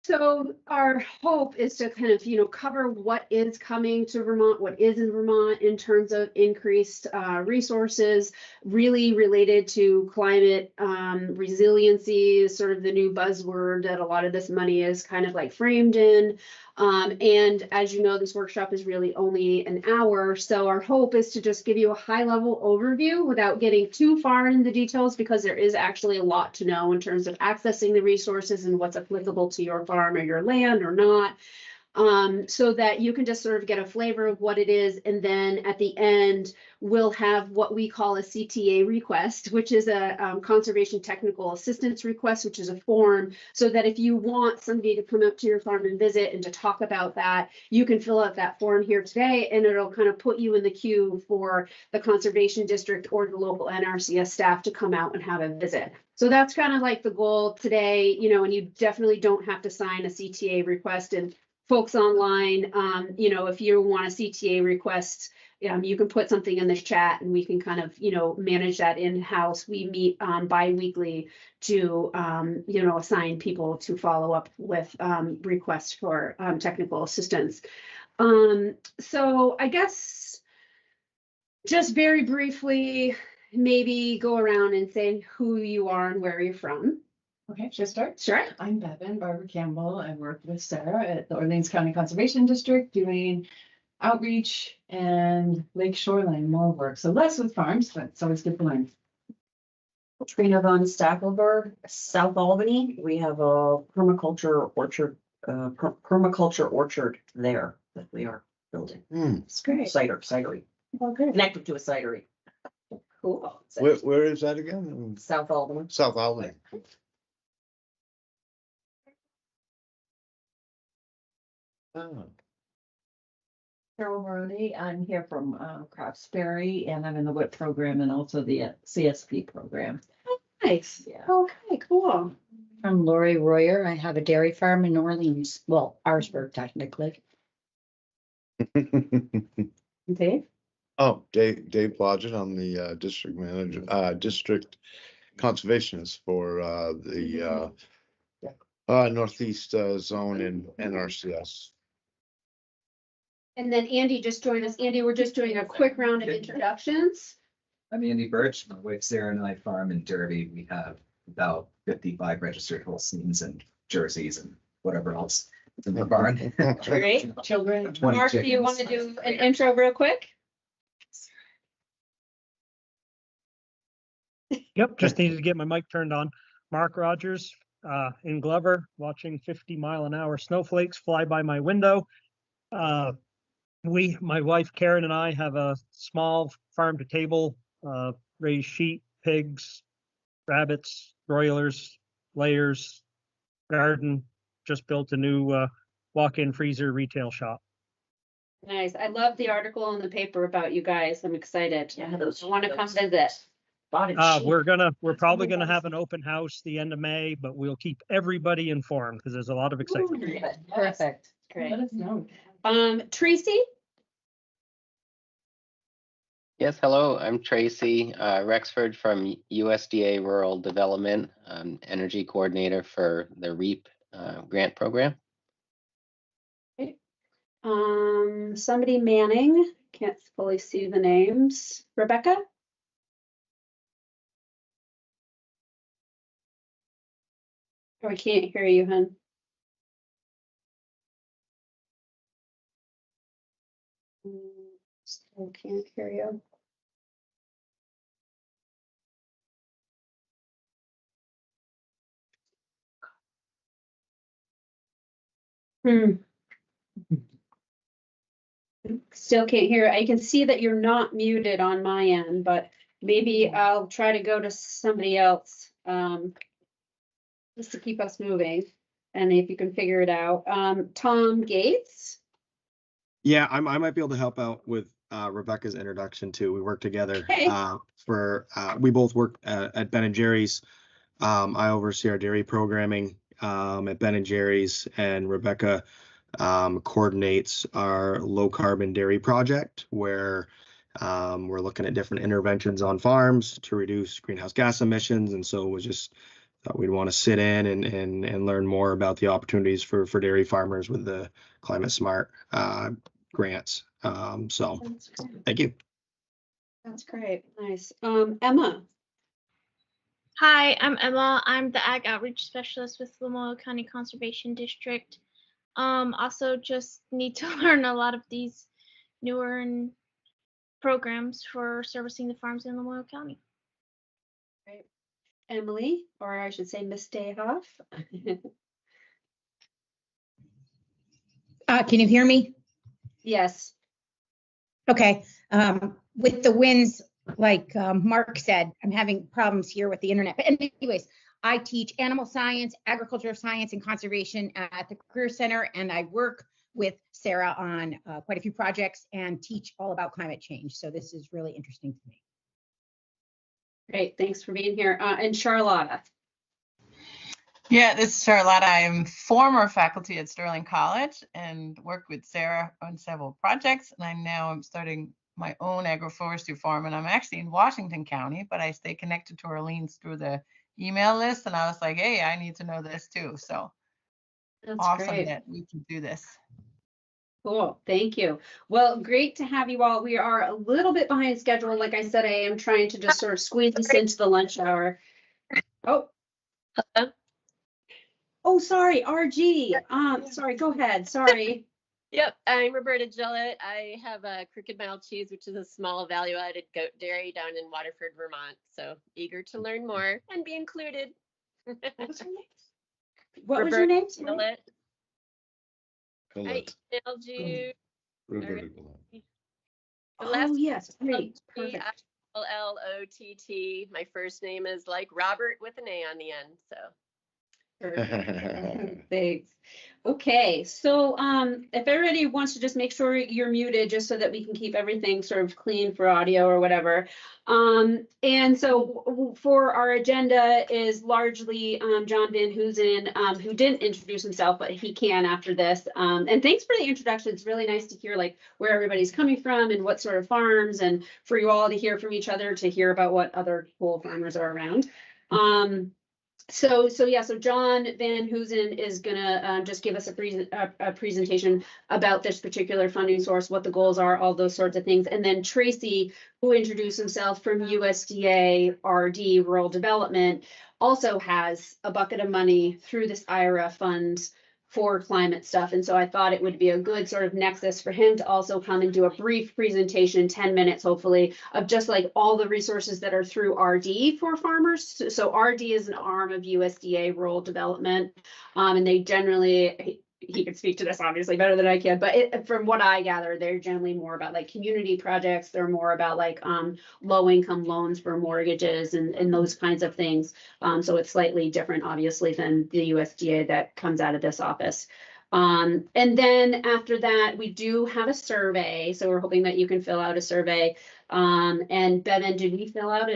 So our hope is to kind of, cover what is coming to Vermont, what is in Vermont in terms of increased resources, really related to climate resiliency, sort of the new buzzword that a lot of this money is kind of like framed in. And as you know, this workshop is really only an hour. So our hope is to just give you a high level overview without getting too far into the details, because there is actually a lot to know in terms of accessing the resources and what's applicable to your farm or your land or not. So that you can just sort of get a flavor of what it is. And then at the end, we'll have what we call a CTA request, which is a conservation technical assistance request, which is a form, so that if you want somebody to come out to your farm and visit and to talk about that, you can fill out that form here today, and it'll kind of put you in the queue for the conservation district or the local NRCS staff to come out and have a visit. So that's kind of like the goal today, and you definitely don't have to sign a CTA request. And folks online, if you want a CTA request, you can put something in this chat and we can kind of, manage that in-house. We meet bi-weekly to, assign people to follow up with requests for technical assistance. So I guess just very briefly, maybe go around and say who you are and where you're from. Okay, should I start? Sure. I'm Bevan Barbara Campbell. I work with Sarah at the Orleans County Conservation District doing outreach and lake shoreline more work. So less with farms, but it's always good to learn. Trina von Stackelberg, South Albany. We have a permaculture orchard there that we are building. It's great. Cidery. Okay. Connected to a cidery. Cool. Where is that again? South Albany. South Albany. Oh. Carol Maroney, I'm here from Craftsberry, and I'm in the WIP program and also the CSP program. Nice. Yeah. Okay, cool. I'm Lori Royer. I have a dairy farm in Orleans. Well, Arsburg, technically. Dave? Oh, Dave Blodgett. I'm the district manager, district conservationist for the Northeast zone in NRCS. And then Andy just joined us. Andy, we're just doing a quick round of introductions. I'm Andy Birch. My wife Sarah and I farm in Derby. We have about 55 registered Holsteins and Jerseys and whatever else in the barn. Great. Children. 20 Mark, do you want to do an intro real quick? Yep, just needed to get my mic turned on. Mark Rogers in Glover, watching 50-mile-an-hour snowflakes fly by my window. My wife Karen and I have a small farm to table, raise sheep, pigs, rabbits, broilers, layers, garden, just built a new walk-in freezer retail shop. Nice. I love the article in the paper about you guys. I'm excited. Yeah, I want to come visit. We're probably gonna have an open house the end of May, but we'll keep everybody informed because there's a lot of excitement. Perfect. Great. Let us know. Tracy? Yes, hello, I'm Tracy Rexford from USDA Rural Development, Energy Coordinator for the REAP grant program. Somebody Manning, can't fully see the names. Rebecca? Oh, I can't hear you, hon. Still can't hear you. Still can't hear. I can see that you're not muted on my end, but maybe I'll try to go to somebody else just to keep us moving. And if you can figure it out. Tom Gates? Yeah, I might be able to help out with Rebecca's introduction too. We work together we both work at Ben & Jerry's. I oversee our dairy programming at Ben & Jerry's, and Rebecca coordinates our low carbon dairy project, where we're looking at different interventions on farms to reduce greenhouse gas emissions. And so it was just we'd want to sit in and learn more about the opportunities for dairy farmers with the Climate-Smart grants. So That's great. thank you. That's great. Nice. Emma. Hi, I'm Emma. I'm the Ag Outreach Specialist with Lamoille County Conservation District. Also just need to learn a lot of these newer and programs for servicing the farms in Lamoille County. Great. Emily, or I should say Miss Dayhoff. Can you hear me? Yes. Okay. With the winds, like Mark said, I'm having problems here with the internet. But anyways, I teach animal science, agricultural science, and conservation at the Career Center, and I work with Sarah on quite a few projects and teach all about climate change. So this is really interesting to me. Great. Thanks for being here. And Charlotta. Yeah, this is Charlotta. I'm former faculty at Sterling College and worked with Sarah on several projects. And I'm starting my own agroforestry farm. And I'm actually in Washington County, but I stay connected to Orleans through the email list. And I was like, hey, I need to know this too. So That's awesome great. that we can do this. Cool. Thank you. Well, great to have you all. We are a little bit behind schedule. Like I said, I am trying to just sort of squeeze this into the lunch hour. Oh. Hello? Oh, sorry, RG. Sorry, go ahead. Sorry. Yep, I'm Roberta Gillett. I have a Crooked Mile Cheese, which is a small value-added goat dairy down in Waterford, Vermont. So eager to learn more and be included. What was your name? Gillett. I Colette. emailed you. Roberta The Oh, last yes. Great. Perfect. L-L-O-T-T. My first name is like Robert with an A on the end. So. Perfect. Thanks. Okay, so if everybody wants to just make sure you're muted just so that we can keep everything sort of clean for audio or whatever. And so for our agenda is largely John Van Hoosen, who didn't introduce himself, but he can after this. And thanks for the introduction. It's really nice to hear like where everybody's coming from and what sort of farms, and for you all to hear from each other, to hear about what other cool farmers are around. So John Van Hoosen is gonna just give us a presentation about this particular funding source, what the goals are, all those sorts of things. And then Tracy, who introduced himself from USDA RD Rural Development, also has a bucket of money through this IRA fund for climate stuff. And so I thought it would be a good sort of nexus for him to also come and do a brief presentation, 10 minutes, hopefully, of just like all the resources that are through RD for farmers. So RD is an arm of USDA Rural Development. And they generally, he could speak to this obviously better than I can, but from what I gather, they're generally more about like community projects. They're more about like low income loans for mortgages and those kinds of things. So it's slightly different, obviously, than the USDA that comes out of this office. And then after that, we do have a survey. So we're hoping that you can fill out a survey. And Bevan, did we fill out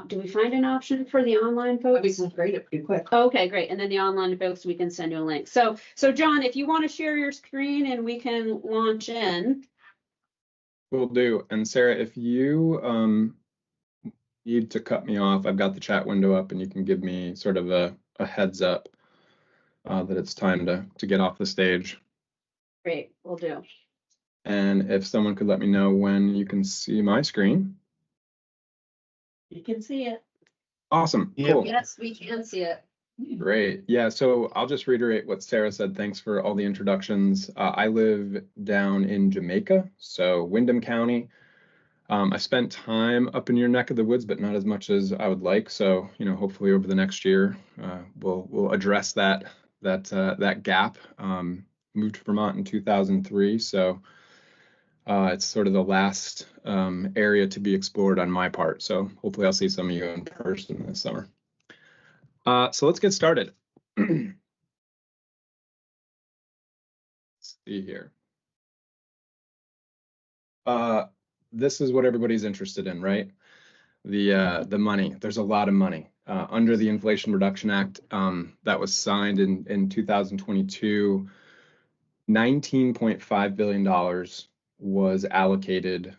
do we find an option for the online folks? We can grade it pretty quick. Okay, great. And then the online folks, we can send you a link. So John, if you want to share your screen and we can launch in. Will do. And Sarah, if you need to cut me off, I've got the chat window up and you can give me sort of a heads up that it's time to get off the stage. Great, we'll do. And if someone could let me know when you can see my screen. You can see it. Awesome. Yep. Cool. Yes, we can see it. Great. Yeah, so I'll just reiterate what Sarah said. Thanks for all the introductions. I live down in Jamaica, so Windham County. I spent time up in your neck of the woods, but not as much as I would like. So, hopefully over the next year, we'll address that gap. Moved to Vermont in 2003, so it's sort of the last area to be explored on my part. So hopefully I'll see some of you in person this summer. So let's get started. Let's see here. This is what everybody's interested in, right? The money. There's a lot of money. Under the Inflation Reduction Act that was signed in 2022, $19.5 billion was allocated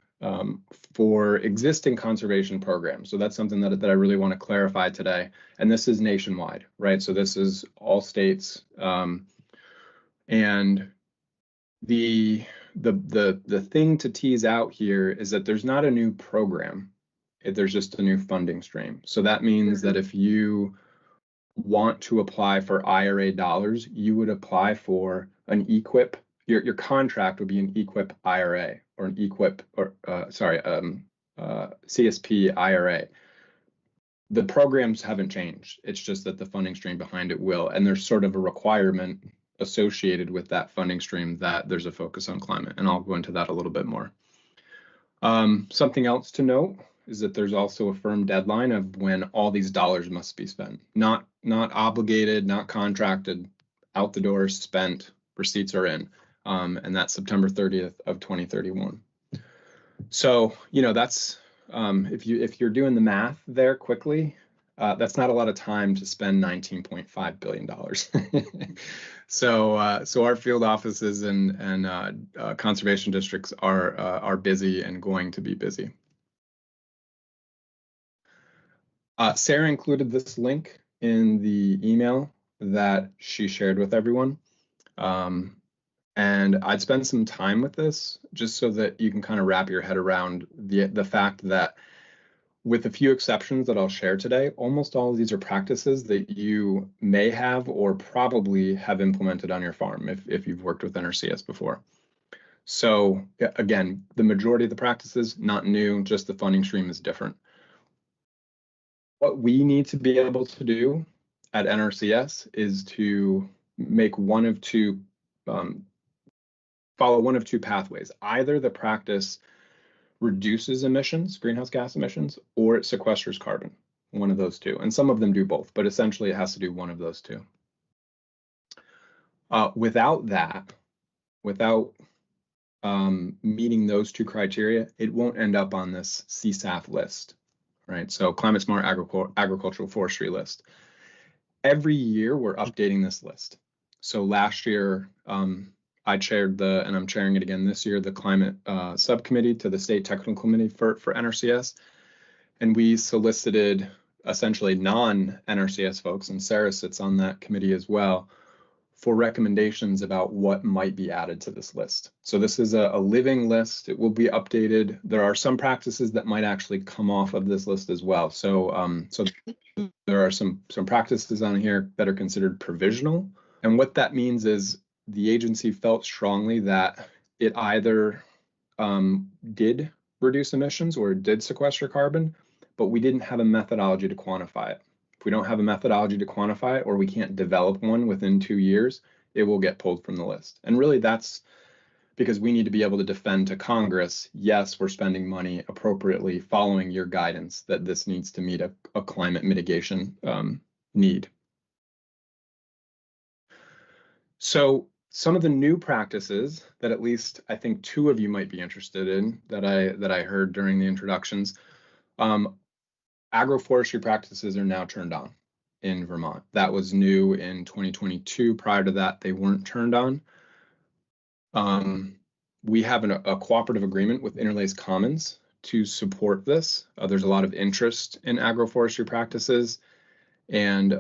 for existing conservation programs. So that's something that I really want to clarify today. And this is nationwide, right? So this is all states. And the thing to tease out here is that there's not a new program. There's just a new funding stream. So that means that if you want to apply for IRA dollars, you would apply for an EQIP. Your contract would be an EQIP IRA or an EQIP or CSP IRA. The programs haven't changed. It's just that the funding stream behind it will, and there's sort of a requirement associated with that funding stream that there's a focus on climate, and I'll go into that a little bit more. Something else to note is that there's also a firm deadline of when all these dollars must be spent. Not obligated, not contracted, out the door, spent, receipts are in. And that's September 30th of 2031. So, that's if you're doing the math there quickly, that's not a lot of time to spend $19.5 billion. So our field offices and conservation districts are busy and going to be busy. Sarah included this link in the email that she shared with everyone. And I'd spend some time with this just so that you can kind of wrap your head around the fact that, with a few exceptions that I'll share today, almost all of these are practices that you may have or probably have implemented on your farm if you've worked with NRCS before. So again, the majority of the practices, not new, just the funding stream is different. What we need to be able to do at NRCS is to make follow one of two pathways. Either the practice reduces emissions, greenhouse gas emissions, or it sequesters carbon, one of those two. And some of them do both, but essentially it has to do one of those two. Without meeting those two criteria, it won't end up on this CSAF list, right? So Climate-Smart Agricultural Forestry list. Every year we're updating this list. So last year, I chaired and I'm chairing it again this year, the climate subcommittee to the state technical committee for NRCS. And we solicited essentially non-NRCS folks, and Sarah sits on that committee as well, for recommendations about what might be added to this list. So this is a living list. It will be updated. There are some practices that might actually come off of this list as well. So, so there are some practices on here that are considered provisional. And what that means is the agency felt strongly that it either did reduce emissions or it did sequester carbon, but we didn't have a methodology to quantify it. If we don't have a methodology to quantify it, or we can't develop one within 2 years, it will get pulled from the list. And really that's because we need to be able to defend to Congress, yes, we're spending money appropriately following your guidance that this needs to meet a climate mitigation need. So some of the new practices that at least I think 2 of you might be interested in that I heard during the introductions, agroforestry practices are now turned on in Vermont. That was new in 2022. Prior to that, they weren't turned on. We have a cooperative agreement with Interlace Commons to support this. There's a lot of interest in agroforestry practices. And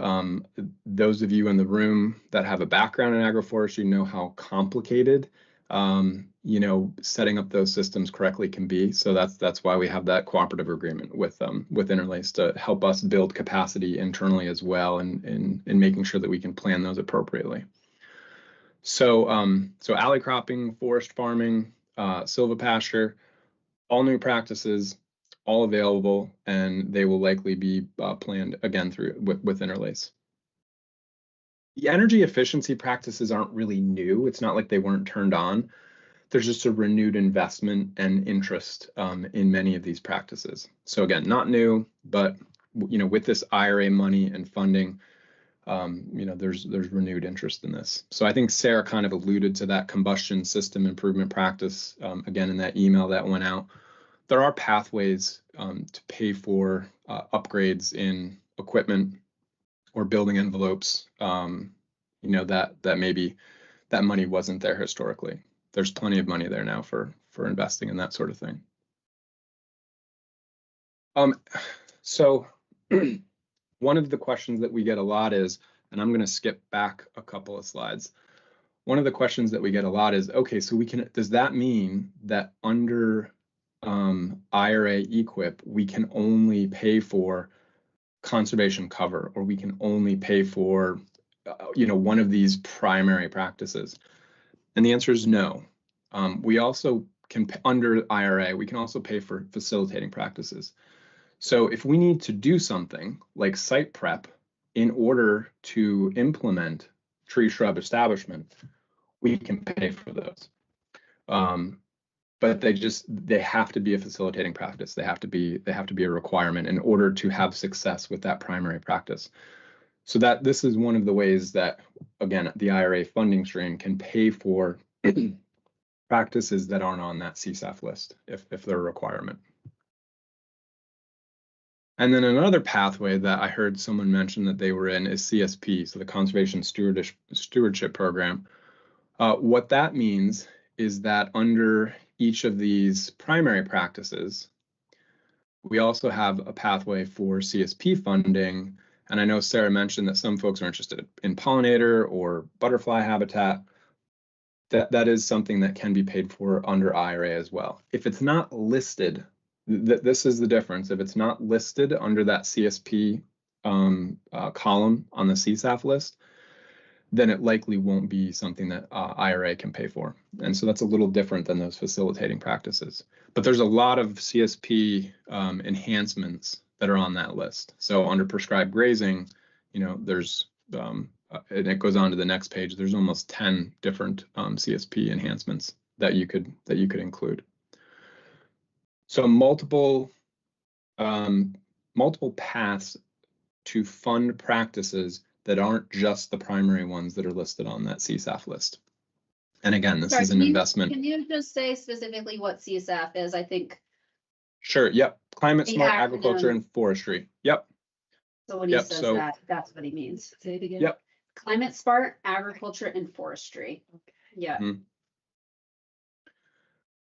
those of you in the room that have a background in agroforestry know how complicated, setting up those systems correctly can be. So that's why we have that cooperative agreement with Interlace to help us build capacity internally as well, and in making sure that we can plan those appropriately. So alley cropping, forest farming, silvopasture, all new practices, all available, and they will likely be planned again with Interlace. The energy efficiency practices aren't really new. It's not like they weren't turned on. There's just a renewed investment and interest in many of these practices. So again, not new, but with this IRA money and funding, there's renewed interest in this. So I think Sarah kind of alluded to that combustion system improvement practice again in that email that went out. There are pathways to pay for upgrades in equipment or building envelopes, that maybe that money wasn't there historically. There's plenty of money there now for investing in that sort of thing. So one of the questions that we get a lot is, and I'm going to skip back a couple of slides. One of the questions that we get a lot is, okay, so does that mean that under IRA EQIP, we can only pay for conservation cover, or we can only pay for, one of these primary practices? And the answer is no. We also can, under IRA, we can also pay for facilitating practices. So if we need to do something like site prep in order to implement tree shrub establishment, we can pay for those. But they have to be a facilitating practice. They have to be a requirement in order to have success with that primary practice. So that this is one of the ways that, again, the IRA funding stream can pay for practices that aren't on that CSAF list if they're a requirement. And then another pathway that I heard someone mention that they were in is CSP, so the Conservation Stewardship Program. What that means is that under each of these primary practices, we also have a pathway for CSP funding. And I know Sarah mentioned that some folks are interested in pollinator or butterfly habitat. That is something that can be paid for under IRA as well. If it's not listed, this is the difference. If it's not listed under that CSP column on the CSAF list, then it likely won't be something that IRA can pay for. And so that's a little different than those facilitating practices. But there's a lot of CSP enhancements that are on that list. So under prescribed grazing, there's, and it goes on to the next page, there's almost 10 different CSP enhancements that you could include. So multiple paths to fund practices that aren't just the primary ones that are listed on that CSAF list. And again, this is an investment. Can you just say specifically what CSAF is? I think. Sure. Yep. Climate-Smart Agriculture and Forestry. Yep. So when he says that, that's what he means. Say it again. Yep. Climate-Smart Agriculture and Forestry. Yeah.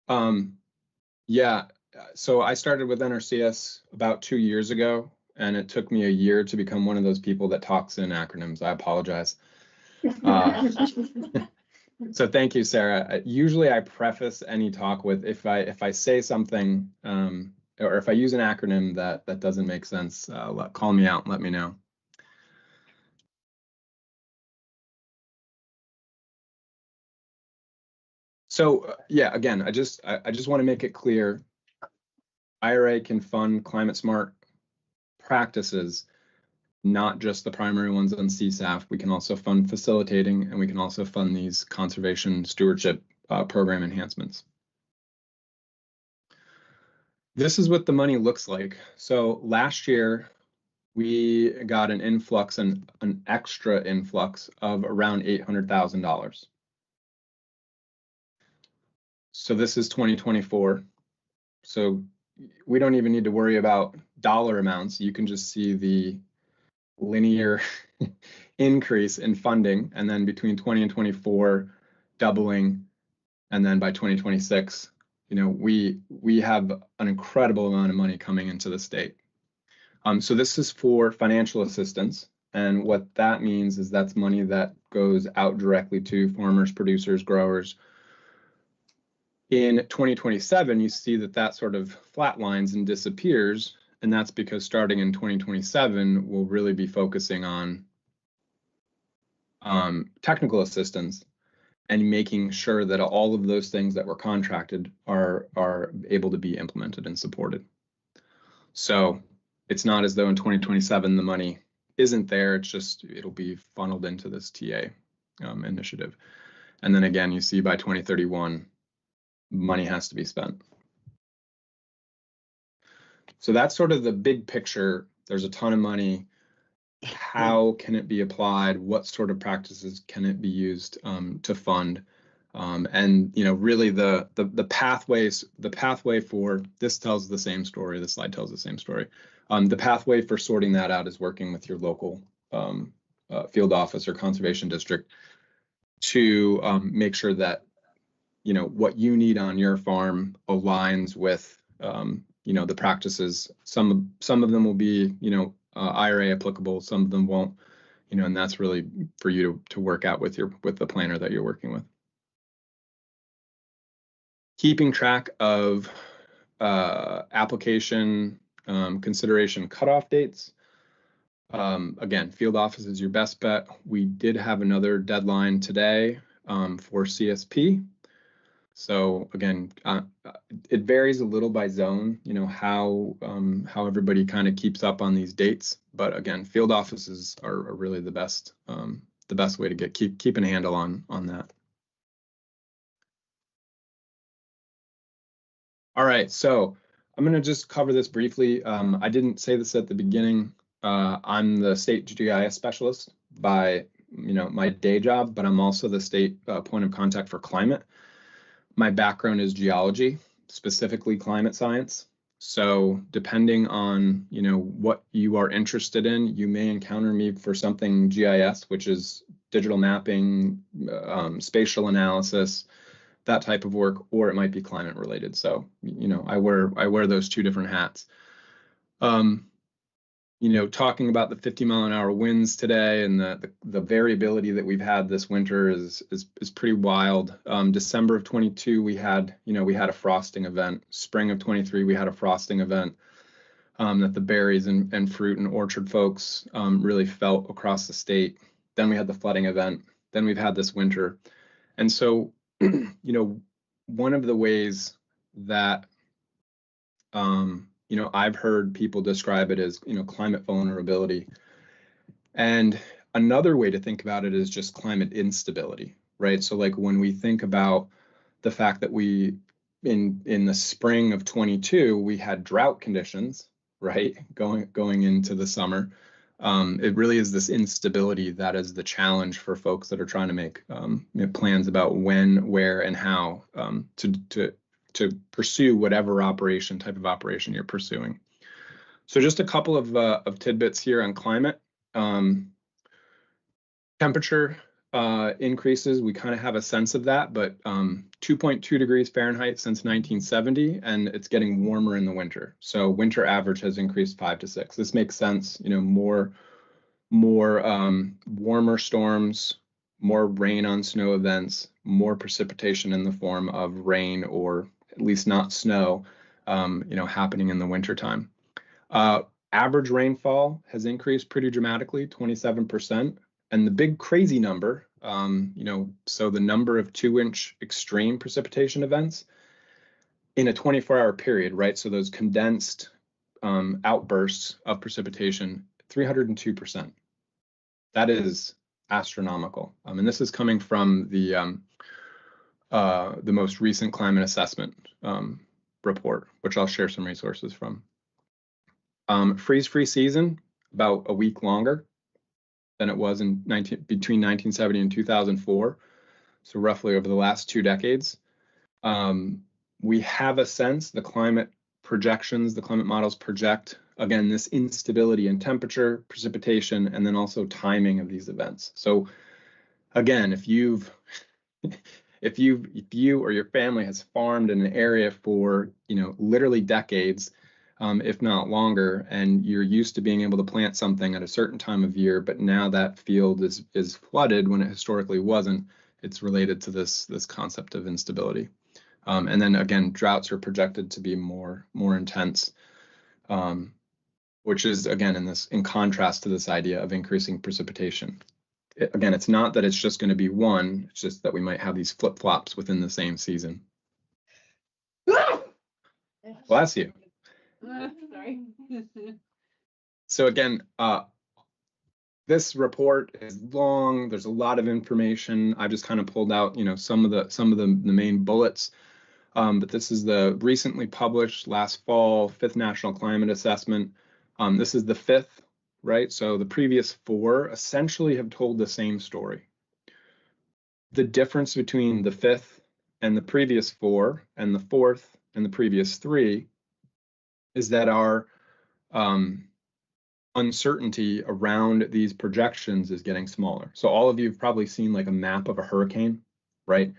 Mm-hmm. Yeah. So I started with NRCS about 2 years ago, and it took me a year to become one of those people that talks in acronyms. I apologize. So thank you, Sarah. Usually I preface any talk with, if I say something, or if I use an acronym that doesn't make sense, call me out and let me know. So yeah, again, I just want to make it clear, IRA can fund climate smart practices, not just the primary ones on CSAF. We can also fund facilitating, and we can also fund these conservation stewardship program enhancements. This is what the money looks like. So last year, we got an influx, an extra influx of around $800,000. So this is 2024. So we don't even need to worry about dollar amounts. You can just see the linear increase in funding, and then between 20 and 24 doubling, and then by 2026, we have an incredible amount of money coming into the state. So this is for financial assistance, and what that means is that's money that goes out directly to farmers, producers, growers. In 2027, you see that sort of flatlines and disappears, and that's because starting in 2027, we'll really be focusing on technical assistance and making sure that all of those things that were contracted are able to be implemented and supported. So it's not as though in 2027 the money isn't there, it's just it'll be funneled into this TA initiative. And then again, you see by 2031, money has to be spent. So that's sort of the big picture. There's a ton of money. How can it be applied? What sort of practices can it be used to fund? And really the pathway for this tells the same story. The slide tells the same story. The pathway for sorting that out is working with your local field office or conservation district to make sure that what you need on your farm aligns with the practices. Some of them will be, IRA applicable, some of them won't, and that's really for you to work out with the planner that you're working with. Keeping track of application consideration cutoff dates. Again, field office is your best bet. We did have another deadline today for CSP. So again, it varies a little by zone, how everybody kind of keeps up on these dates. But again, field offices are really the best way to keep a handle on that. All right, so I'm going to just cover this briefly. I didn't say this at the beginning. I'm the state GIS specialist by my day job, but I'm also the state point of contact for climate. My background is geology, specifically climate science. So depending on what you are interested in, you may encounter me for something GIS, which is digital mapping, spatial analysis, that type of work, or it might be climate related. So I wear those two different hats. Talking about the 50-mile-an-hour winds today and the variability that we've had this winter is pretty wild. December of 22, we had a frosting event. Spring of 23, we had a frosting event that the berries and fruit and orchard folks really felt across the state. Then we had the flooding event. Then we've had this winter. And so, one of the ways that I've heard people describe it as, climate vulnerability. And another way to think about it is just climate instability, right? So like when we think about the fact that we, in the spring of 22, we had drought conditions, right? Going into the summer. It really is this instability that is the challenge for folks that are trying to make plans about when, where, and how to pursue whatever type of operation you're pursuing. So just a couple of tidbits here on climate. Temperature increases, we kind of have a sense of that, but 2.2 degrees Fahrenheit since 1970, and it's getting warmer in the winter. So winter average has increased 5 to 6. This makes sense, more warmer storms, more rain on snow events, more precipitation in the form of rain or at least not snow, happening in the wintertime. Average rainfall has increased pretty dramatically, 27%. And the big crazy number, so the number of 2-inch extreme precipitation events in a 24-hour period, right? So those condensed outbursts of precipitation, 302%. That is astronomical. And this is coming from the most recent climate assessment report, which I'll share some resources from. Freeze-free season, about a week longer than it was between 1970 and 2004. So roughly over the last 2 decades. We have a sense, the climate projections, the climate models project, again, this instability in temperature, precipitation, and then also timing of these events. So again, if you or your family has farmed in an area for, literally decades, if not longer, and you're used to being able to plant something at a certain time of year, but now that field is flooded when it historically wasn't, it's related to this concept of instability. And then again, droughts are projected to be more intense, which is again in contrast to this idea of increasing precipitation. Again, it's not that it's just going to be one, it's just that we might have these flip-flops within the same season. Bless you. Sorry. So again, this report is long. There's a lot of information. I just kind of pulled out, some of the main bullets. But this is the recently published last fall 5th National Climate Assessment. This is the 5th, right? So the previous 4 essentially have told the same story. The difference between the 5th and the previous 4 and the 4th and the previous 3 is that our uncertainty around these projections is getting smaller. So all of you have probably seen like a map of a hurricane, right?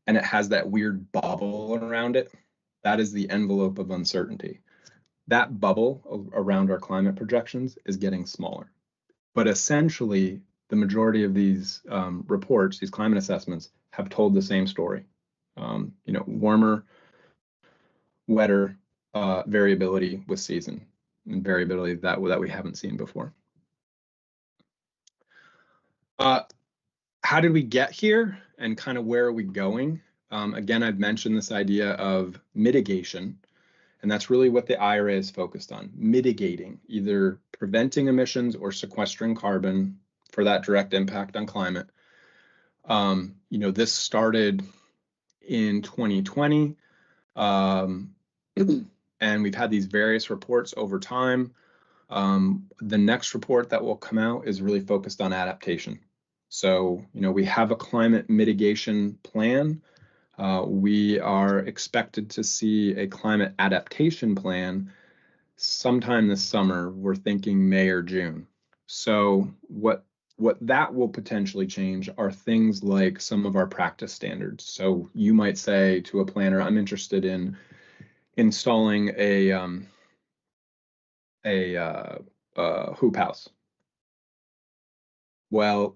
And it has that weird bubble around it. That is the envelope of uncertainty. That bubble around our climate projections is getting smaller. But essentially, the majority of these reports, these climate assessments, have told the same story. Warmer, wetter, variability with season, and variability that we haven't seen before. How did we get here, and kind of where are we going? Again, I've mentioned this idea of mitigation, and that's really what the IRA is focused on: mitigating, either preventing emissions or sequestering carbon for that direct impact on climate. This started in 2020, and we've had these various reports over time. The next report that will come out is really focused on adaptation. So, we have a climate mitigation plan. We are expected to see a climate adaptation plan sometime this summer. We're thinking May or June. So what that will potentially change are things like some of our practice standards. So you might say to a planner, I'm interested in installing a hoop house. Well,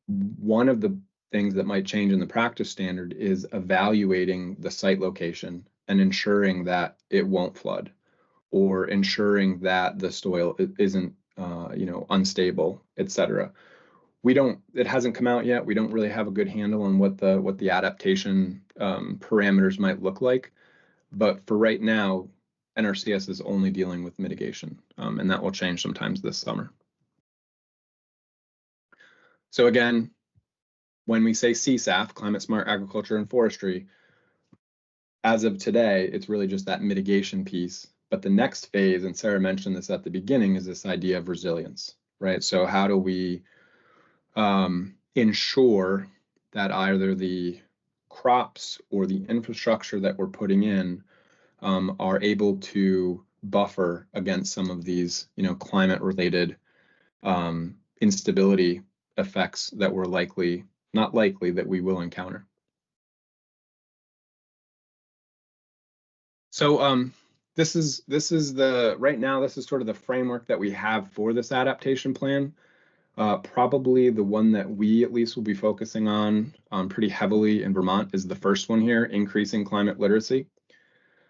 one of the things that might change in the practice standard is evaluating the site location and ensuring that it won't flood, or ensuring that the soil isn't unstable, etc. It hasn't come out yet. We don't really have a good handle on what the adaptation parameters might look like. But for right now, NRCS is only dealing with mitigation, and that will change sometimes this summer. So again, when we say CSAF, Climate-Smart Agriculture and Forestry, as of today, it's really just that mitigation piece. But the next phase, and Sarah mentioned this at the beginning, is this idea of resilience, right? So how do we ensure that either the crops or the infrastructure that we're putting in are able to buffer against some of these, climate-related instability effects that we're not likely that we will encounter. So this is right now, this is sort of the framework that we have for this adaptation plan. Probably the one that we at least will be focusing on pretty heavily in Vermont is the first one here, increasing climate literacy.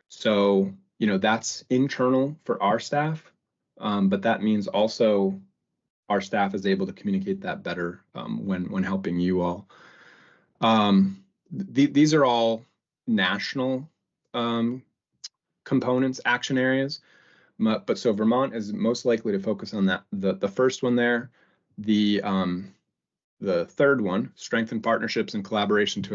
So, that's internal for our staff, but that means also our staff is able to communicate that better when helping you all. These are all national components, action areas, but so Vermont is most likely to focus on that. The first one there, the third one, strengthen partnerships and collaboration to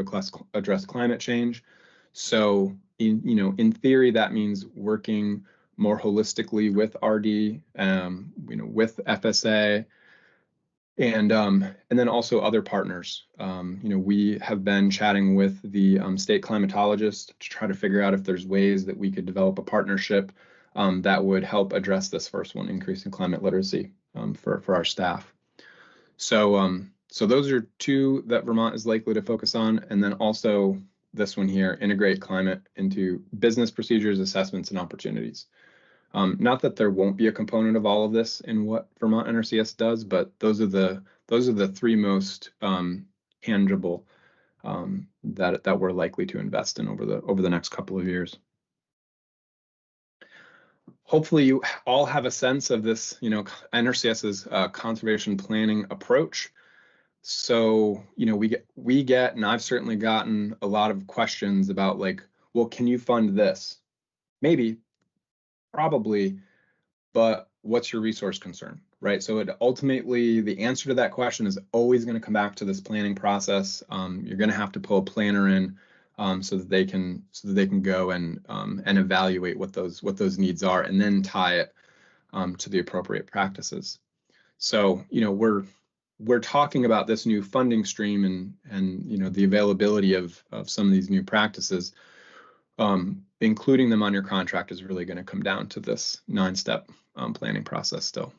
address climate change. So in theory, that means working more holistically with RD, with FSA, and then also other partners. We have been chatting with the state climatologist to try to figure out if there's ways that we could develop a partnership that would help address this first one, increasing climate literacy for our staff. So those are two that Vermont is likely to focus on, and then also this one here, integrate climate into business procedures, assessments, and opportunities. Not that there won't be a component of all of this in what Vermont NRCS does, but those are the three most tangible that we're likely to invest in over the next couple of years. Hopefully you all have a sense of this, NRCS's conservation planning approach. So, we get, and I've certainly gotten a lot of questions about like, well, can you fund this? Maybe, probably, but what's your resource concern, right? So ultimately, the answer to that question is always going to come back to this planning process. You're going to have to pull a planner in so that they can go and evaluate what those needs are, and then tie it to the appropriate practices. So we're talking about this new funding stream and the availability of some of these new practices. Including them on your contract is really going to come down to this 9-step planning process still.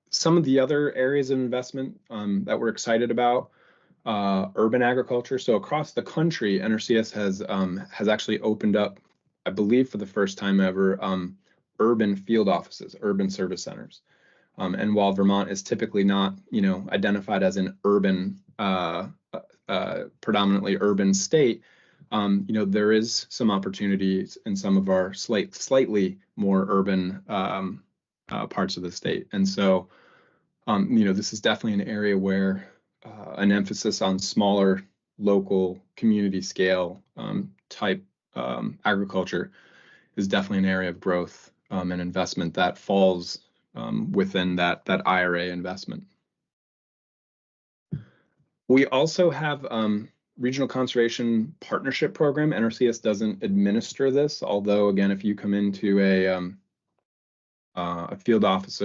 Some of the other areas of investment that we're excited about, urban agriculture. So across the country, NRCS has actually opened up, I believe for the first time ever, urban field offices, urban service centers. And while Vermont is typically not, identified as an urban, predominantly urban state, there is some opportunities in some of our slightly more urban parts of the state. And so, this is definitely an area where an emphasis on smaller, local, community scale type agriculture is definitely an area of growth and investment that falls within that IRA investment. We also have Regional Conservation Partnership Program. NRCS doesn't administer this, although again, if you come into a field office,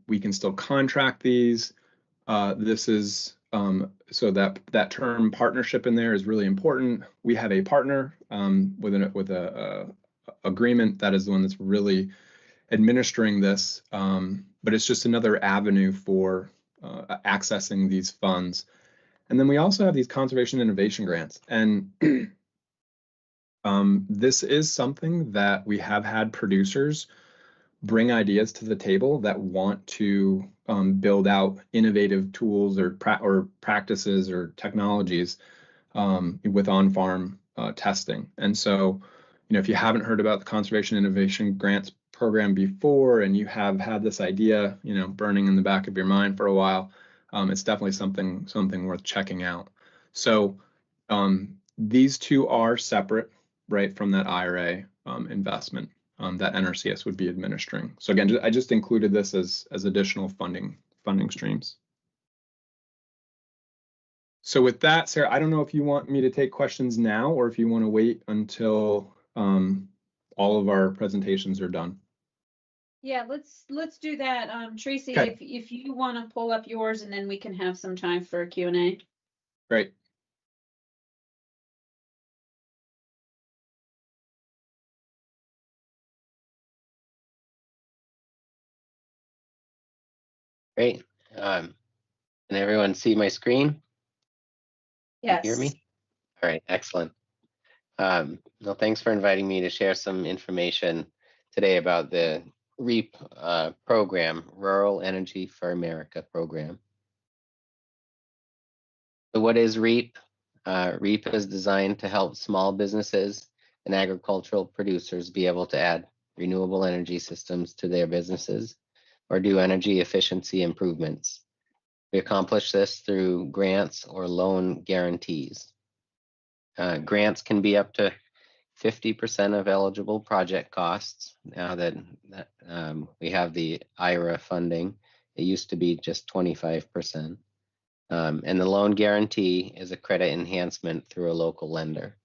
we can still contract these. This is so that term partnership in there is really important. We have a partner with a agreement that is the one that's really administering this, but it's just another avenue for accessing these funds. And then we also have these conservation innovation grants, and this is something that we have had producers bring ideas to the table that want to build out innovative tools or practices or technologies with on-farm testing. And so, if you haven't heard about the Conservation Innovation Grants Program before, and you have had this idea, burning in the back of your mind for a while, it's definitely something worth checking out. So these two are separate, right, from that IRA investment that NRCS would be administering. So again, I just included this as additional funding streams. So with that, Sarah, I don't know if you want me to take questions now or if you want to wait until all of our presentations are done. Yeah, let's do that. Tracy, Okay. if you want to pull up yours, and then we can have some time for Q&A. Great. Great. Can everyone see my screen? Yes. You hear me? All right, excellent. Well, thanks for inviting me to share some information today about the REAP program, Rural Energy for America program. So what is REAP? REAP is designed to help small businesses and agricultural producers be able to add renewable energy systems to their businesses or do energy efficiency improvements. We accomplish this through grants or loan guarantees. Grants can be up to 50% of eligible project costs. Now that we have the IRA funding, it used to be just 25%. And the loan guarantee is a credit enhancement through a local lender.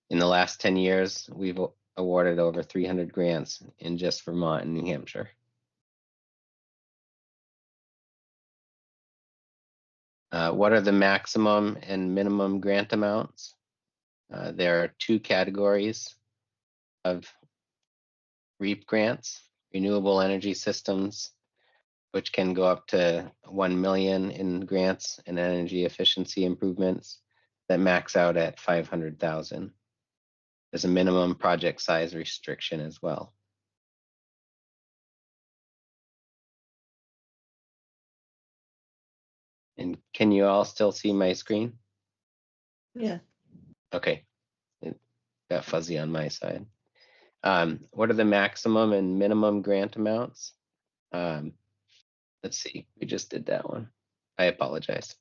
In the last 10 years, we've awarded over 300 grants in just Vermont and New Hampshire. What are the maximum and minimum grant amounts? There are two categories of REAP grants: renewable energy systems, which can go up to 1 million in grants and energy efficiency improvements that max out at 500,000. There's a minimum project size restriction as well. And can you all still see my screen? Yeah. Okay, it got fuzzy on my side. What are the maximum and minimum grant amounts? Let's see, we just did that one. I apologize.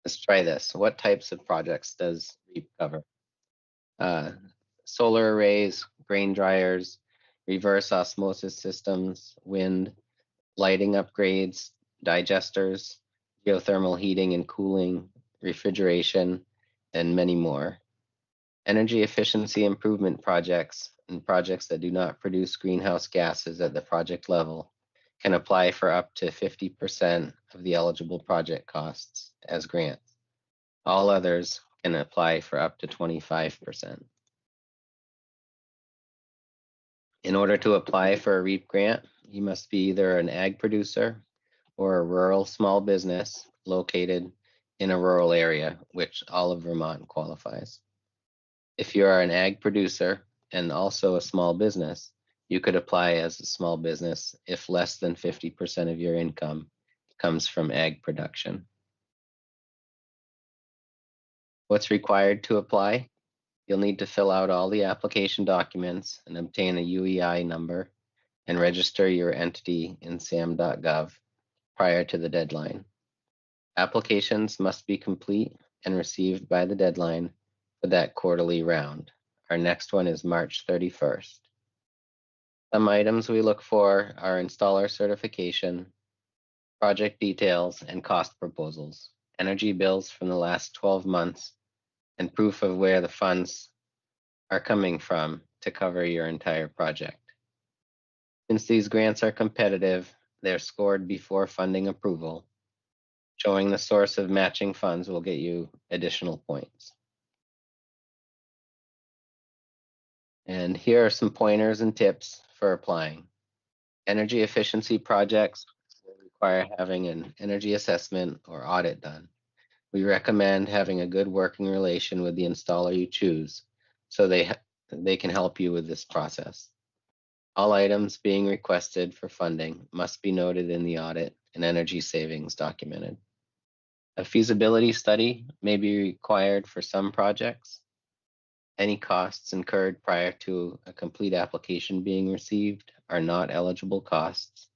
Let's try this. What types of projects does REAP cover? Solar arrays, grain dryers, reverse osmosis systems, wind, lighting upgrades, digesters, geothermal heating and cooling, refrigeration, and many more. Energy efficiency improvement projects and projects that do not produce greenhouse gases at the project level can apply for up to 50% of the eligible project costs as grants. All others can apply for up to 25%. In order to apply for a REAP grant, you must be either an ag producer or a rural small business located in a rural area, which all of Vermont qualifies. If you are an ag producer and also a small business, you could apply as a small business if less than 50% of your income comes from ag production. What's required to apply? You'll need to fill out all the application documents and obtain a UEI number and register your entity in sam.gov prior to the deadline. Applications must be complete and received by the deadline for that quarterly round. Our next one is March 31st. Some items we look for are installer certification, project details, and cost proposals, energy bills from the last 12 months, and proof of where the funds are coming from to cover your entire project. Since these grants are competitive, they're scored before funding approval. Showing the source of matching funds will get you additional points. And here are some pointers and tips for applying. Energy efficiency projects will require having an energy assessment or audit done. We recommend having a good working relation with the installer you choose so they can help you with this process. All items being requested for funding must be noted in the audit and energy savings documented. A feasibility study may be required for some projects. Any costs incurred prior to a complete application being received are not eligible costs.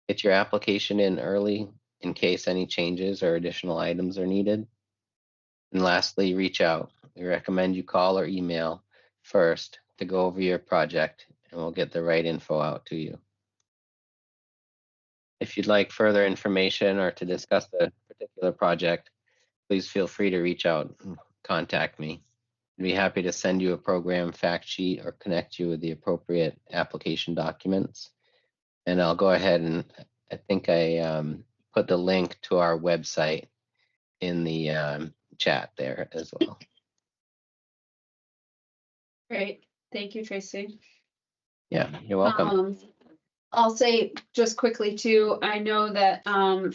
Get your application in early in case any changes or additional items are needed. And lastly, reach out. We recommend you call or email first to go over your project, and we'll get the right info out to you. If you'd like further information or to discuss a particular project, please feel free to reach out and contact me. I'd be happy to send you a program fact sheet or connect you with the appropriate application documents. And I'll go ahead and I think I put the link to our website in the chat there as well. Great. Thank you, Tracy. Yeah, you're welcome. I'll say just quickly too, I know that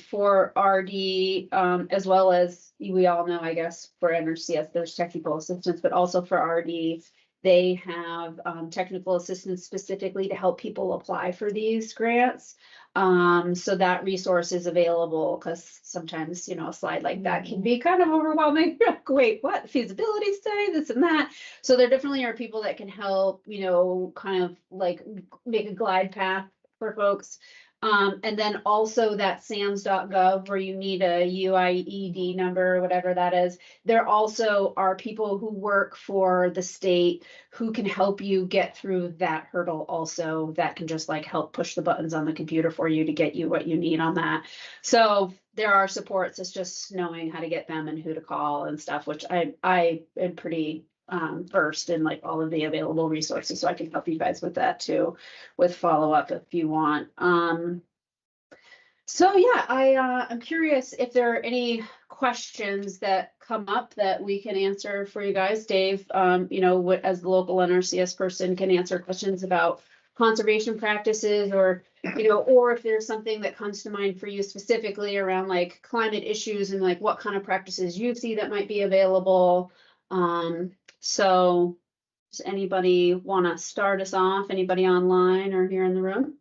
for RD, as well as we all know, I guess, for NRCS, there's technical assistance, but also for RD, they have technical assistance specifically to help people apply for these grants. So that resource is available because sometimes, you know, a slide like that can be kind of overwhelming. Wait, what? Feasibility study, this and that. So there definitely are people that can help, you know, kind of like make a glide path for folks. And then also that SAMS.gov where you need a UIED number or whatever that is. There also are people who work for the state who can help you get through that hurdle also, that can just like help push the buttons on the computer for you to get you what you need on that. So there are supports. It's just knowing how to get them and who to call and stuff, which I am pretty versed in like all of the available resources, so I can help you guys with that too, with follow-up if you want. So yeah, I'm curious if there are any questions that come up that we can answer for you guys. Dave, you know, as the local NRCS person, can answer questions about conservation practices, or you know, or if there's something that comes to mind for you specifically around like climate issues and like what kind of practices you see that might be available. So does anybody want to start us off? Anybody online or here in the room?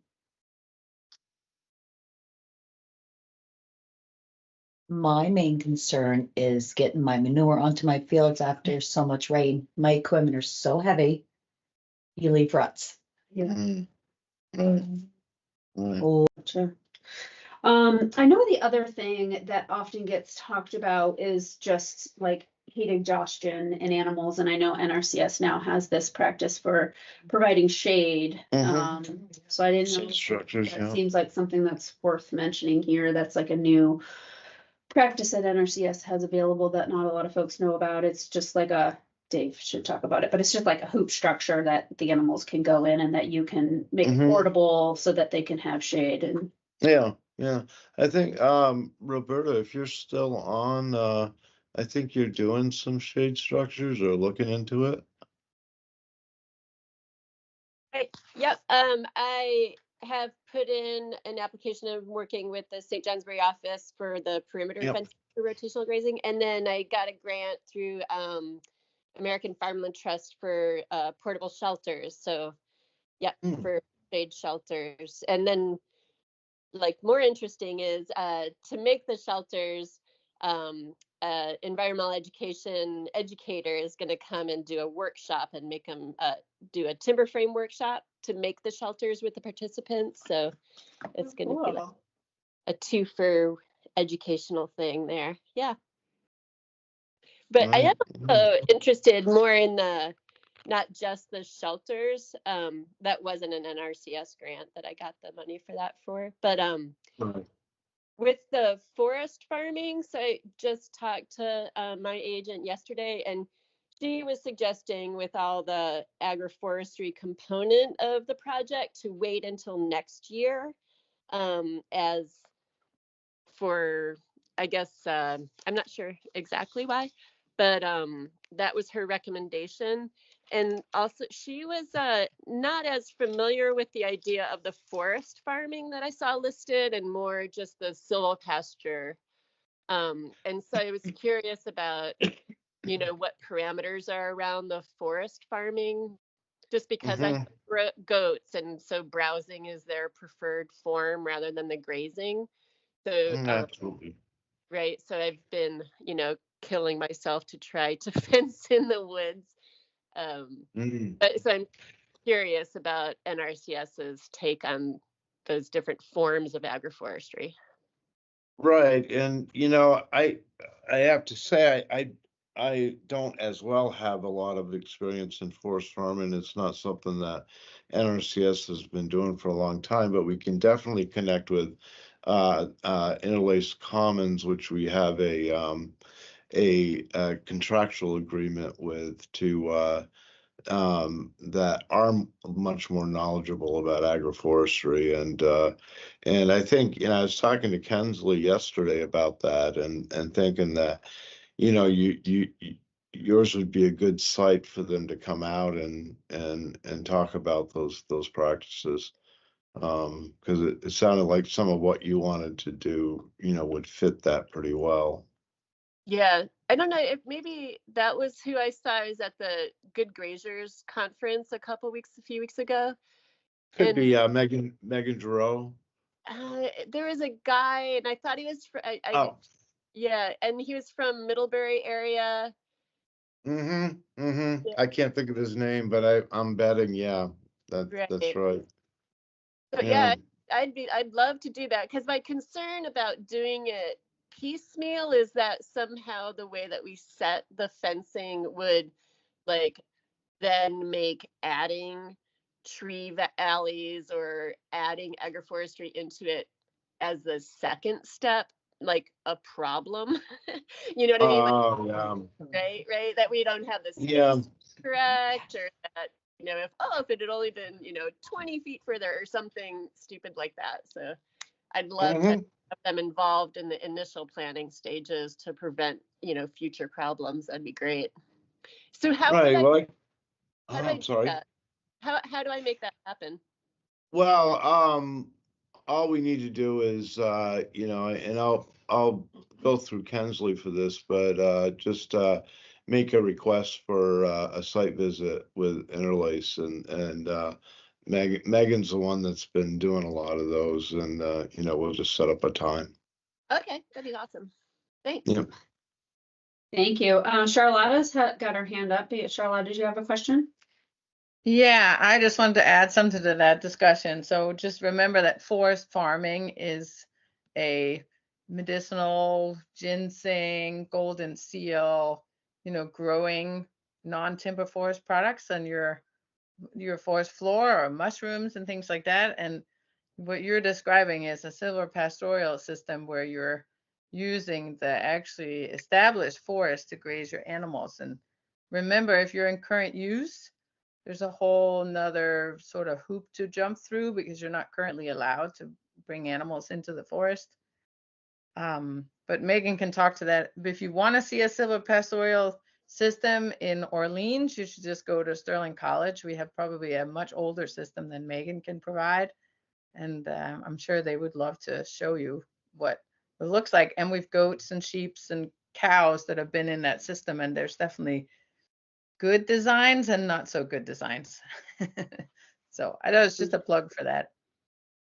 My main concern is getting my manure onto my fields after so much rain. My equipment are so heavy, you leave ruts. Yeah. Oh, Sure. I know the other thing that often gets talked about is just like heat exhaustion in animals, and I know NRCS now has this practice for providing shade. So I didn't know. Shade structures, That yeah. seems like something that's worth mentioning here. That's like a new practice that NRCS has available that not a lot of folks know about. It's just like a, Dave should talk about it, but it's just like a hoop structure that the animals can go in and that you can make it portable so that they can have shade. And Yeah. I think, Roberta, if you're still on, I think you're doing some shade structures or looking into it. Yep. I have put in an application of working with the St. Johnsbury office for the perimeter Yep. fence for rotational grazing. And then I got a grant through American Farmland Trust for portable shelters. So yep, for shade shelters. And then like more interesting is to make the shelters, environmental education educator is going to come and do a workshop and make them do a timber frame workshop to make the shelters with the participants. So it's going to be like a 2 for educational thing there. Yeah. But I am also interested more in the, not just the shelters. That wasn't an NRCS grant that I got the money for that for, but with the forest farming. So I just talked to my agent yesterday, and she was suggesting with all the agroforestry component of the project to wait until next year, as for, I guess, I'm not sure exactly why, but that was her recommendation. And also she was not as familiar with the idea of the forest farming that I saw listed, and more just the silvopasture. And so I was curious about, you know, what parameters are around the forest farming, just because I have goats, and so browsing is their preferred form rather than the grazing. So Absolutely. right, so I've been, you know, killing myself to try to fence in the woods. But so I'm curious about NRCS's take on those different forms of agroforestry. Right, and you know, I have to say I don't as well have a lot of experience in forest farming. It's not something that NRCS has been doing for a long time, but we can definitely connect with Interlaced Commons, which we have a contractual agreement with to that are much more knowledgeable about agroforestry. And I think, you know, I was talking to Kensley yesterday about that, and thinking that, you know, yours would be a good site for them to come out and talk about those practices. Because it sounded like some of what you wanted to do, you know, would fit that pretty well. Yeah, I don't know if maybe that was who I saw. I was at the Good Grazers conference a few weeks ago. Could And be Megan Giroux. there was a guy, and I thought he was yeah, and he was from Middlebury area. Yeah. I can't think of his name, but I'm betting, yeah, that's right. So yeah, I'd love to do that, because my concern about doing it piecemeal is that somehow the way that we set the fencing would like then make adding tree alleys or adding agroforestry into it as the second step like a problem. You know what I mean? Like, right, that we don't have the space correct, or that, you know, if it had only been, you know, 20 feet further or something stupid like that. So I'd love to have them involved in the initial planning stages to prevent, you know, future problems. That'd be great. So how would I'm sorry. how do I make that happen? Well, all we need to do is, you know, and I'll go through Kensley for this, but just make a request for a site visit with Interlace, and Megan's the one that's been doing a lot of those, and you know, we'll just set up a time. Okay, that'd be awesome. Thanks. Yeah. Thank you. Charlotta's got her hand up. Charlotte, did you have a question? Yeah, I just wanted to add something to that discussion. So just remember that forest farming is a medicinal, ginseng, golden seal, you know, growing non-timber forest products on your forest floor, or mushrooms and things like that. And what you're describing is a silvopastorial system where you're using the actually established forest to graze your animals. And remember, if you're in current use, there's a whole nother sort of hoop to jump through, because you're not currently allowed to bring animals into the forest. But Megan can talk to that. If you want to see a silvopastorial system in Orleans, you should just go to Sterling College. We have probably a much older system than Megan can provide. And I'm sure they would love to show you what it looks like. And we've goats and sheeps and cows that have been in that system, and there's definitely good designs and not so good designs. So I know it's just a plug for that.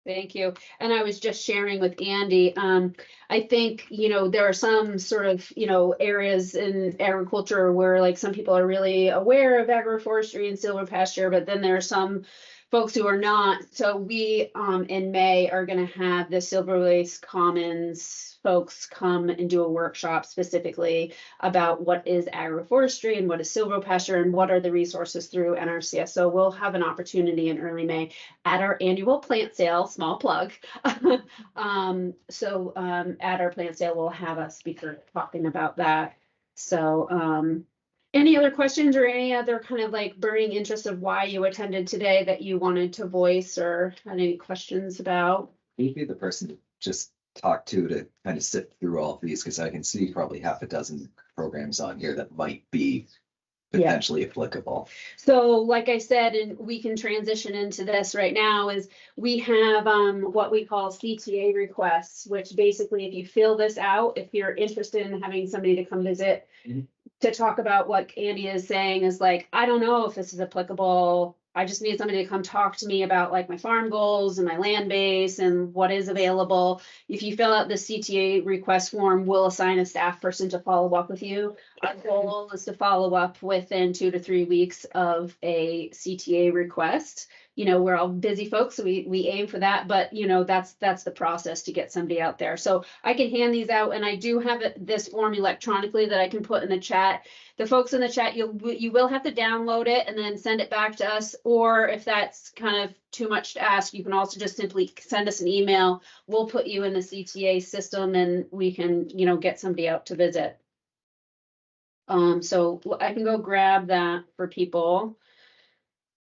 Thank you. And I was just sharing with Andy, I think, there are some sort of, areas in agriculture where like some people are really aware of agroforestry and silvopasture, but then there are some folks who are not. So we, in May are going to have the Silver Lace Commons folks come and do a workshop specifically about what is agroforestry and what is silvopasture and what are the resources through NRCS. So we'll have an opportunity in early May at our annual plant sale, small plug. At our plant sale, we'll have a speaker talking about that. So any other questions or any other kind of like burning interest of why you attended today that you wanted to voice or had any questions about? Maybe the person to just talk to kind of sit through all of these, because I can see probably half a dozen programs on here that might be potentially applicable. So like I said, and we can transition into this right now, is we have what we call CTA requests, which basically if you fill this out, if you're interested in having somebody to come visit to talk about what Andy is saying is like, I don't know if this is applicable. I just need somebody to come talk to me about like my farm goals and my land base and what is available. If you fill out the CTA request form, we'll assign a staff person to follow up with you. Our goal is to follow up within 2 to 3 weeks of a CTA request. We're all busy folks, so we aim for that, but that's the process to get somebody out there. So I can hand these out, and I do have this form electronically that I can put in the chat. The folks in the chat, you will have to download it and then send it back to us, or if that's kind of too much to ask, you can also just simply send us an email. We'll put you in the CTA system and we can, get somebody out to visit. So I can go grab that for people.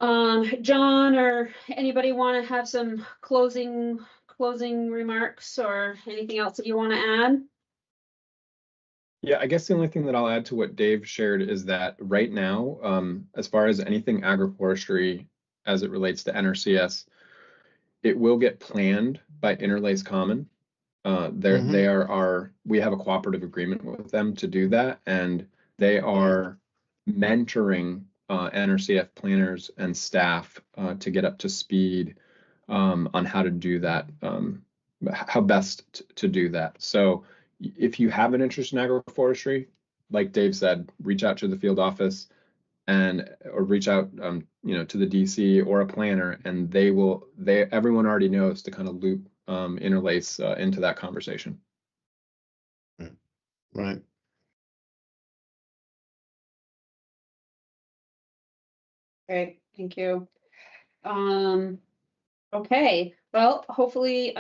John or anybody want to have some closing remarks or anything else that you want to add? Yeah, I guess the only thing that I'll add to what Dave shared is that right now, as far as anything agroforestry as it relates to NRCS, it will get planned by Interlace Common. They are we have a cooperative agreement with them to do that, and they are mentoring NRCF planners and staff to get up to speed on how to do that, how best to do that. So if you have an interest in agroforestry, like Dave said, reach out to the field office or reach out to the DC or a planner, and everyone already knows to kind of loop Interlace into that conversation. Right. Great, thank you. Okay, well, hopefully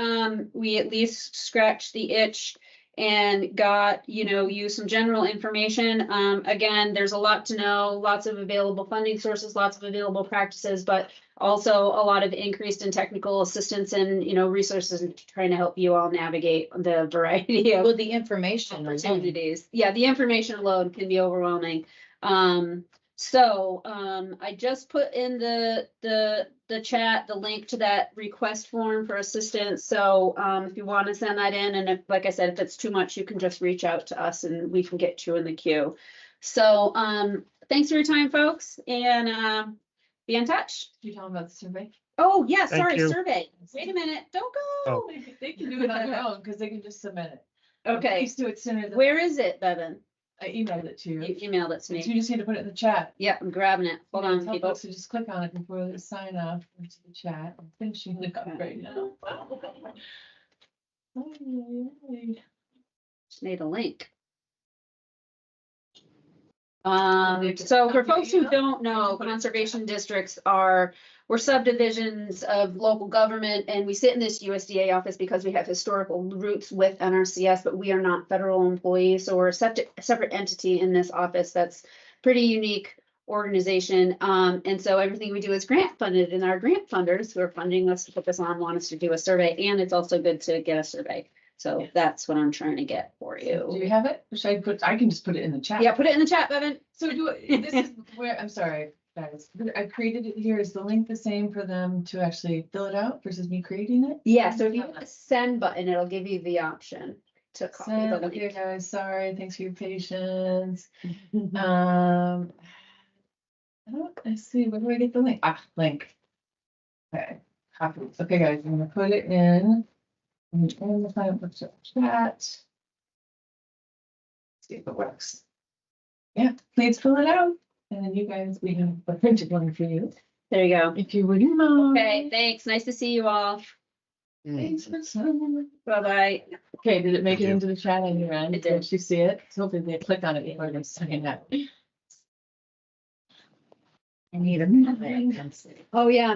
we at least scratched the itch and got you some general information. Again, there's a lot to know, lots of available funding sources, lots of available practices, but also a lot of increased in technical assistance and resources in trying to help you all navigate the variety of the information opportunities. Yeah, the information alone can be overwhelming. I just put in the chat the link to that request form for assistance. So if you want to send that in, and if, like I said, if it's too much, you can just reach out to us and we can get you in the queue. So thanks for your time, folks, and be in touch. You talking about the survey? Oh yeah, Thank sorry, you. survey. Wait a minute, don't go. Oh. They can do it on their own because they can just submit it. Okay, Please do it sooner than. where is it, Bevan? I emailed it to you. You emailed it to You me. just need to put it in the chat. Yeah, I'm grabbing it. Hold on, people. So just click on it before they sign off into the chat. I'm finishing it up right now. Just made a link. So for folks who don't know, conservation districts we're subdivisions of local government, and we sit in this USDA office because we have historical roots with NRCS, but we are not federal employees, so we're a separate entity in this office that's pretty unique organization. And so everything we do is grant funded, and our grant funders who are funding us to put this on want us to do a survey, and it's also good to get a survey. So that's what I'm trying to get for you. Do you have it? Or should I can just put it in the chat. Yeah, put it in the chat, Bevan. So this is where, I'm sorry, guys. I created it here. Is the link the same for them to actually fill it out versus me creating it? Yeah, so if you hit the send button, it'll give you the option to copy the Send, link. okay, guys, sorry, thanks for your patience. I see, where do I get the link? Ah, link. Okay, copy. Okay, guys, I'm gonna put it in the Climate Workshop chat. See if it works. Yeah, please fill it out. And then you guys, we have a printed one for you. There you go. If you wouldn't mind. Okay, thanks. Nice to see you all. Thanks for coming. Bye-bye. Okay, did it make Thank it you. into the chat on your end? It did. Did you see it? So hopefully they click on it before they sign up. I need a minute. Oh, yeah.